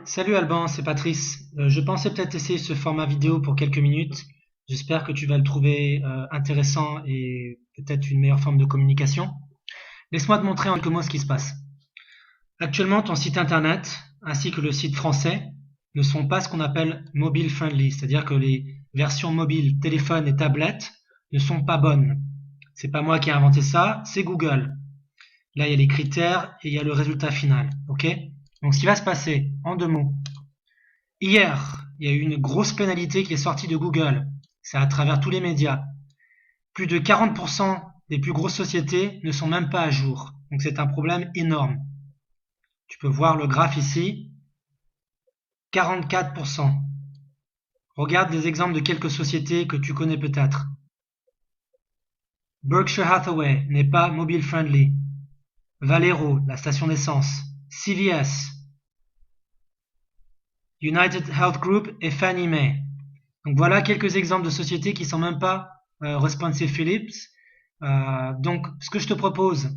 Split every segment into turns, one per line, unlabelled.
Salut Alban, c'est Patrice. Je pensais peut-être essayer ce format vidéo pour quelques minutes. J'espère que tu vas le trouver intéressant et peut-être une meilleure forme de communication. Laisse-moi te montrer en quelques mots ce qui se passe. Actuellement, ton site internet ainsi que le site français ne sont pas ce qu'on appelle mobile friendly, c'est-à-dire que les versions mobiles, téléphone et tablette ne sont pas bonnes. C'est pas moi qui ai inventé ça, c'est Google. Là, il y a les critères et il y a le résultat final. Ok? Donc, ce qui va se passer, en deux mots. Hier, il y a eu une grosse pénalité qui est sortie de Google. C'est à travers tous les médias. Plus de 40% des plus grosses sociétés ne sont même pas à jour. Donc, c'est un problème énorme. Tu peux voir le graphe ici. 44%. Regarde des exemples de quelques sociétés que tu connais peut-être. Berkshire Hathaway n'est pas mobile friendly. Valero, la station d'essence. CVS, United Health Group et Fannie Mae. Donc voilà quelques exemples de sociétés qui ne sont même pas responsive Philips. Donc ce que je te propose,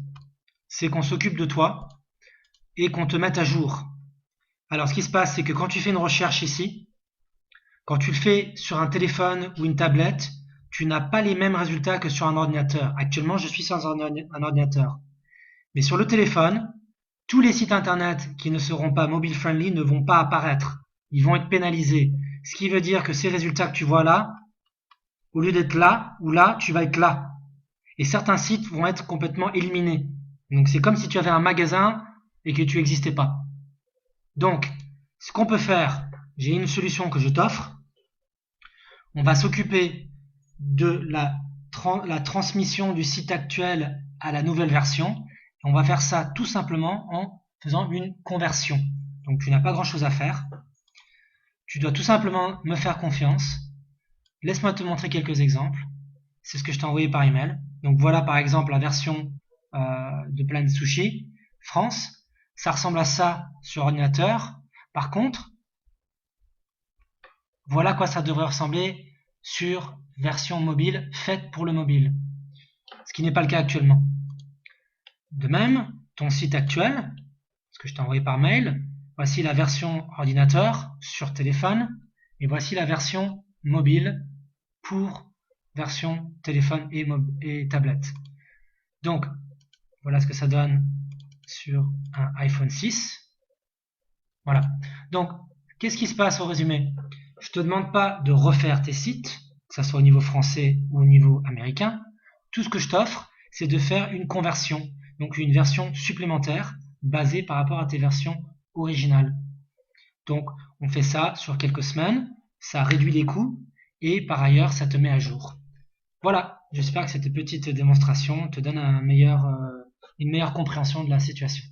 c'est qu'on s'occupe de toi et qu'on te mette à jour. Alors ce qui se passe, c'est que quand tu fais une recherche ici, quand tu le fais sur un téléphone ou une tablette, tu n'as pas les mêmes résultats que sur un ordinateur. Actuellement, je suis sur un ordinateur. Mais sur le téléphone, tous les sites internet qui ne seront pas mobile friendly ne vont pas apparaître. Ils vont être pénalisés. Ce qui veut dire que ces résultats que tu vois là, au lieu d'être là ou là, tu vas être là. Et certains sites vont être complètement éliminés. Donc c'est comme si tu avais un magasin et que tu n'existais pas. Donc, ce qu'on peut faire, j'ai une solution que je t'offre. On va s'occuper de la transmission du site actuel à la nouvelle version. Et on va faire ça tout simplement en faisant une conversion. Donc tu n'as pas grand chose à faire. Tu dois tout simplement me faire confiance. Laisse-moi te montrer quelques exemples. C'est ce que je t'ai envoyé par email. Donc voilà par exemple la version de Planet Sushi France. Ça ressemble à ça sur ordinateur. Par contre, voilà à quoi ça devrait ressembler sur version mobile faite pour le mobile. Ce qui n'est pas le cas actuellement. De même, ton site actuel, ce que je t'ai envoyé par mail, voici la version ordinateur sur téléphone et voici la version mobile pour version téléphone et tablette. Donc, voilà ce que ça donne sur un iPhone 6. Voilà. Donc, qu'est-ce qui se passe au résumé? Je ne te demande pas de refaire tes sites, que ce soit au niveau français ou au niveau américain. Tout ce que je t'offre, c'est de faire une conversion, donc une version supplémentaire basée par rapport à tes versions originales. Donc, on fait ça sur quelques semaines, ça réduit les coûts et par ailleurs, ça te met à jour. Voilà, j'espère que cette petite démonstration te donne une meilleure compréhension de la situation.